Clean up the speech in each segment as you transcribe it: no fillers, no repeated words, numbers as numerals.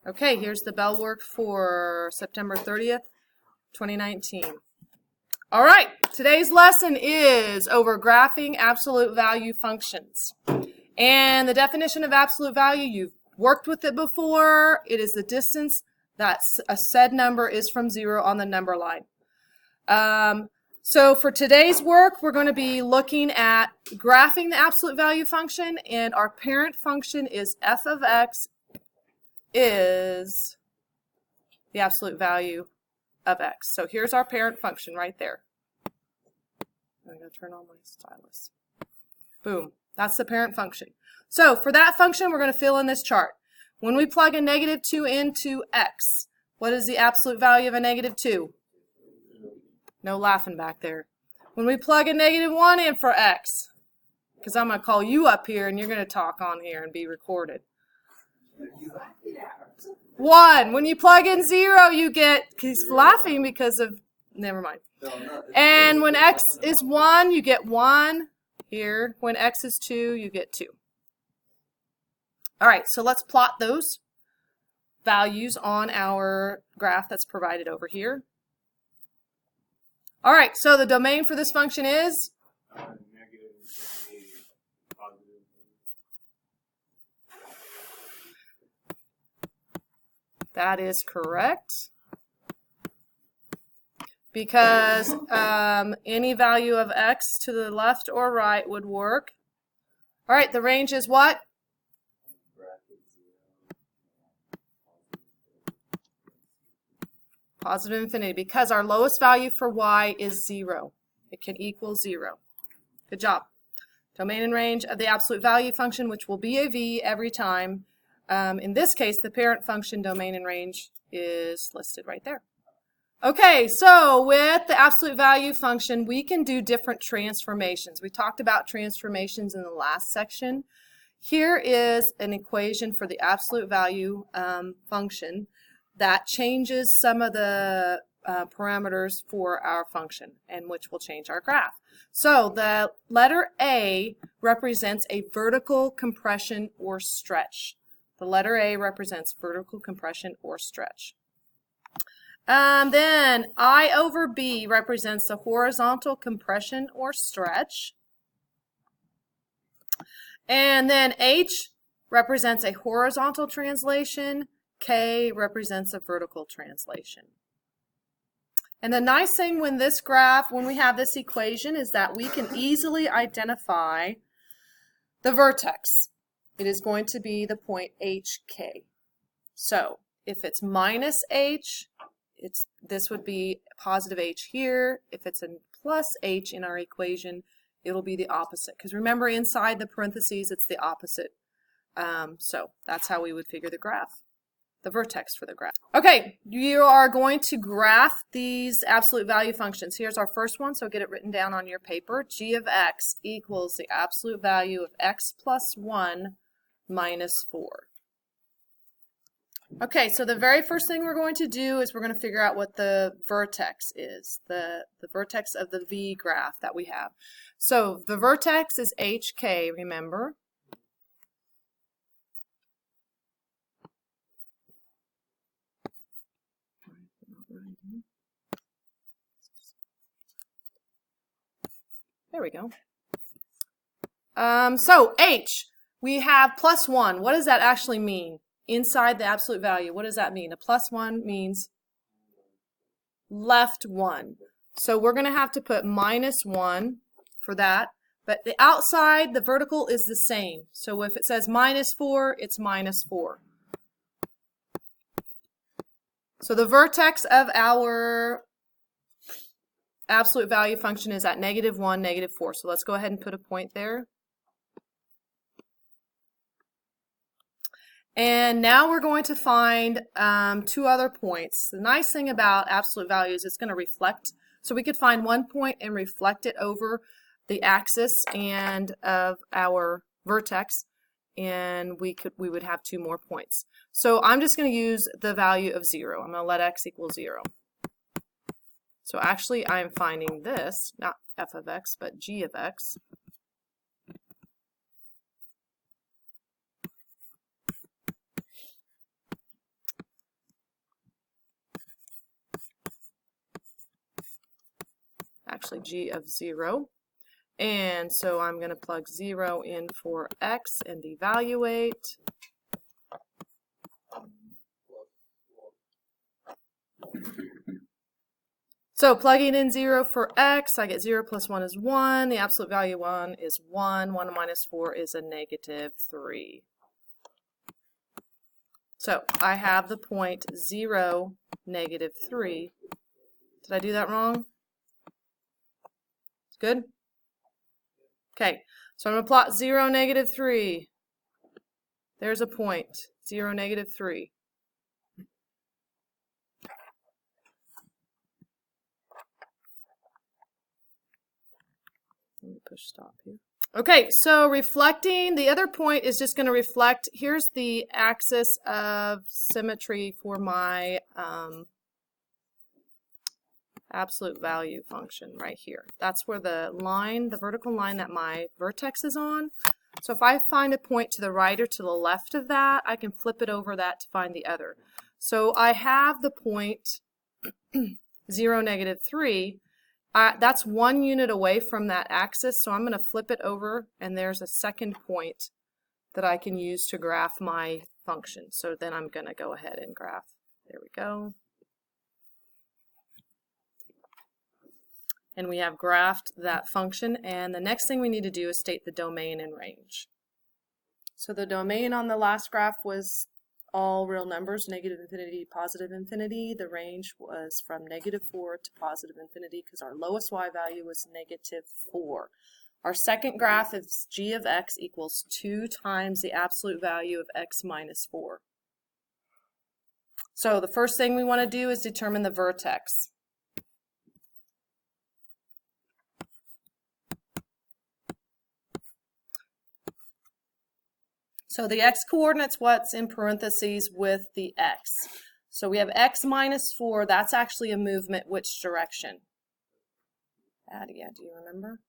Okay, here's the bell work for September 30th, 2019. All right, today's lesson is over graphing absolute value functions. And the definition of absolute value, you've worked with it before. It is the distance that a said number is from 0 on the number line. So for today's work, we're going to be looking at graphing the absolute value function, and our parent function is f of x is the absolute value of x. So here's our parent function right there. I'm going to turn on my stylus. Boom. That's the parent function. So for that function, we're going to fill in this chart. When we plug a -2 into x, what is the absolute value of a -2? No laughing back there. When we plug a -1 in for x, because I'm going to call you up here and you're going to talk on here and be recorded. 1. When you plug in 0, you get, he's laughing because of, never mind. And when x is 1, you get 1 here. When x is 2, you get 2. All right, so let's plot those values on our graph that's provided over here. All right, so the domain for this function is? That is correct. Because any value of x to the left or right would work. All right, the range is what? Positive infinity, because our lowest value for y is 0. It can equal 0. Good job. Domain and range of the absolute value function, which will be a v every time. In this case, the parent function domain and range is listed right there. Okay, so with the absolute value function, we can do different transformations. We talked about transformations in the last section. Here is an equation for the absolute value function that changes some of the parameters for our function, and which will change our graph. So the letter A represents a vertical compression or stretch. The letter A represents vertical compression or stretch. Then I over B represents the horizontal compression or stretch. And then H represents a horizontal translation. K represents a vertical translation. And the nice thing when this graph, when we have this equation, is that we can easily identify the vertex. It is going to be the point HK. So if it's minus H, this would be positive H here. If it's a plus H in our equation, it'll be the opposite. Because remember, inside the parentheses, it's the opposite. So that's how we would figure the graph, the vertex for the graph. Okay, you are going to graph these absolute value functions. Here's our first one, so get it written down on your paper. G of x equals the absolute value of x plus 1 minus 4. Okay, so the very first thing we're going to do is we're going to figure out what the vertex is, the vertex of the V graph that we have. So the vertex is HK, remember. There we go. So H, we have plus 1. What does that actually mean? Inside the absolute value, what does that mean? A plus 1 means left 1. So we're going to have to put minus 1 for that. But the outside, the vertical is the same. So if it says minus 4, it's minus 4. So the vertex of our absolute value function is at -1, -4. So let's go ahead and put a point there. And now we're going to find 2 other points. The nice thing about absolute values is it's going to reflect. So we could find 1 point and reflect it over the axis and of our vertex, and we would have 2 more points. So I'm just going to use the value of 0. I'm going to let x equal 0. So actually I'm finding this, not f of x, but g of x. actually g of 0. And so I'm going to plug 0 in for x and evaluate. So plugging in 0 for x, I get 0 plus 1 is 1. The absolute value 1 is 1. 1 minus 4 is a negative 3. So I have the point 0, negative 3. Did I do that wrong? Good? Okay, so I'm going to plot 0, negative 3. There's a point, 0, negative 3. Let me push stop here. Okay, so reflecting, the other point is just going to reflect, here's the axis of symmetry for my absolute value function right here. That's where the line, the vertical line that my vertex is on. So if I find a point to the right or to the left of that, I can flip it over that to find the other. So I have the point 0, negative 3. That's 1 unit away from that axis, so I'm going to flip it over, and there's a second point that I can use to graph my function. So then I'm going to go ahead and graph. There we go. And we have graphed that function, and the next thing we need to do is state the domain and range. So the domain on the last graph was all real numbers, negative infinity, positive infinity. The range was from negative 4 to positive infinity because our lowest y value was negative 4. Our second graph is g of x equals 2 times the absolute value of x minus 4. So the first thing we want to do is determine the vertex. So the x-coordinate's what's in parentheses with the x. So we have x minus 4. That's actually a movement which direction? Adia, do you remember?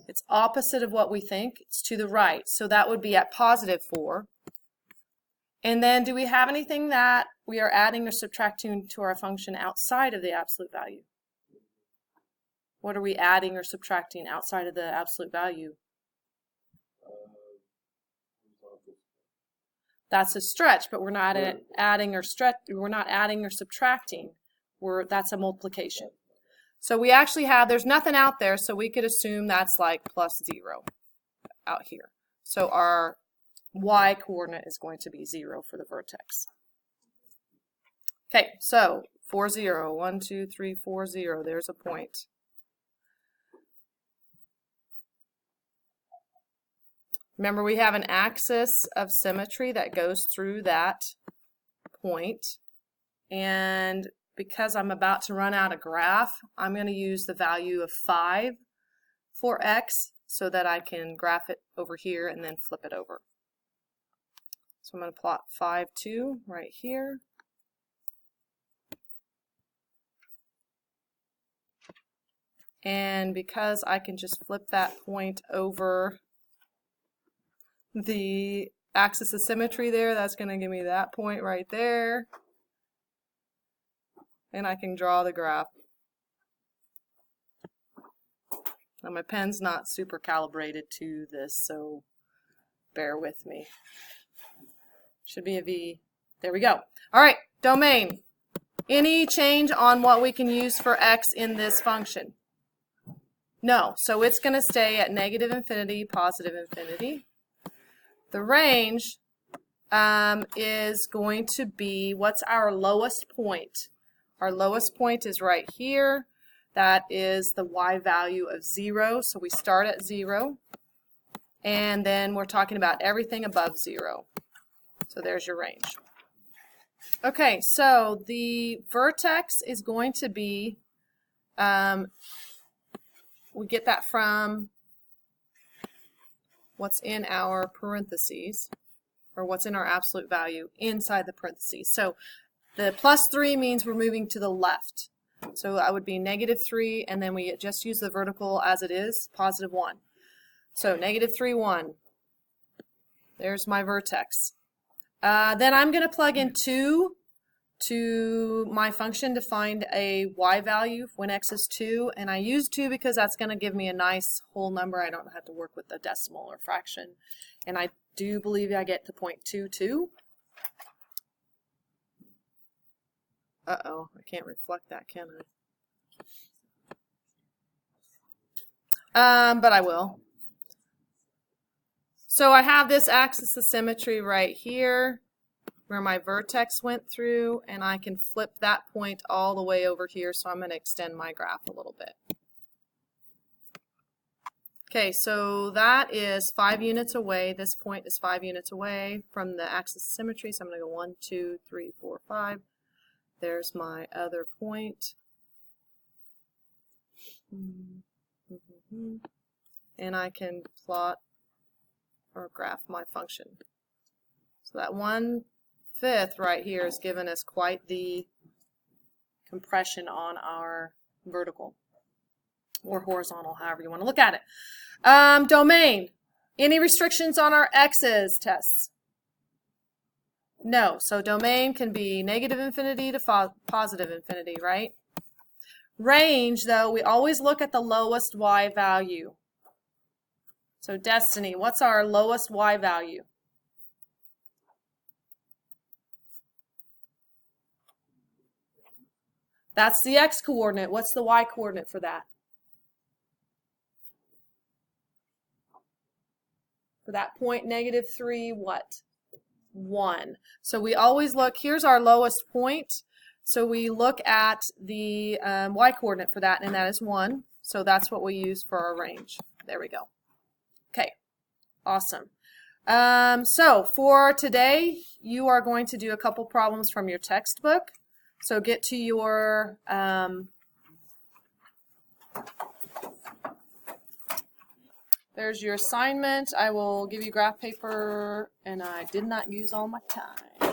It's opposite of what we think. It's to the right. So that would be at positive 4. And then do we have anything that we are adding or subtracting to our function outside of the absolute value? What are we adding or subtracting outside of the absolute value? That's a stretch, but we're not adding or subtracting. That's a multiplication. So we actually have, there's nothing out there, so we could assume that's like plus 0 out here. So our y coordinate is going to be 0 for the vertex. Okay, so 4, 0, 1, 2, 3, 4, 0, there's a point. Remember, we have an axis of symmetry that goes through that point. And because I'm about to run out of graph, I'm going to use the value of 5 for x so that I can graph it over here and then flip it over. So I'm going to plot 5, 2 right here. And because I can just flip that point over the axis of symmetry there, that's going to give me that point right there. And I can draw the graph. Now my pen's not super calibrated to this, so bear with me. Should be a V. There we go. All right, domain. Any change on what we can use for x in this function? No, so it's going to stay at negative infinity, positive infinity. The range is going to be, what's our lowest point? Our lowest point is right here. That is the y value of 0. So we start at 0. And then we're talking about everything above 0. So there's your range. Okay, so the vertex is going to be, we get that from what's in our parentheses, or what's in our absolute value inside the parentheses. So the plus 3 means we're moving to the left. So that would be negative 3, and then we just use the vertical as it is, positive 1. So negative 3, 1. There's my vertex. Then I'm going to plug in 2 to my function to find a y value when x is 2, and I use 2 because that's going to give me a nice whole number. I don't have to work with a decimal or fraction, and I do believe I get to 0.22. Uh-oh, I can't reflect that, can I? But I will. So I have this axis of symmetry right here where my vertex went through, and I can flip that point all the way over here, so I'm going to extend my graph a little bit. Okay, so that is 5 units away. This point is 5 units away from the axis of symmetry, so I'm going to go 1, 2, 3, 4, 5. There's my other point. And I can plot or graph my function. So that 1/5 right here is giving us quite the compression on our vertical or horizontal, however you want to look at it. Domain. Any restrictions on our x's, tests? No. So domain can be negative infinity to positive infinity, right? Range, though, we always look at the lowest y value. So Destiny, what's our lowest y value? That's the x coordinate. What's the y coordinate for that? For that point, -3, what? 1. So we always look, here's our lowest point. So we look at the y coordinate for that, and that is 1. So that's what we use for our range. There we go. Okay, awesome. So for today, you are going to do a couple problems from your textbook. So get to your there's your assignment. I will give you graph paper, and I did not use all my time.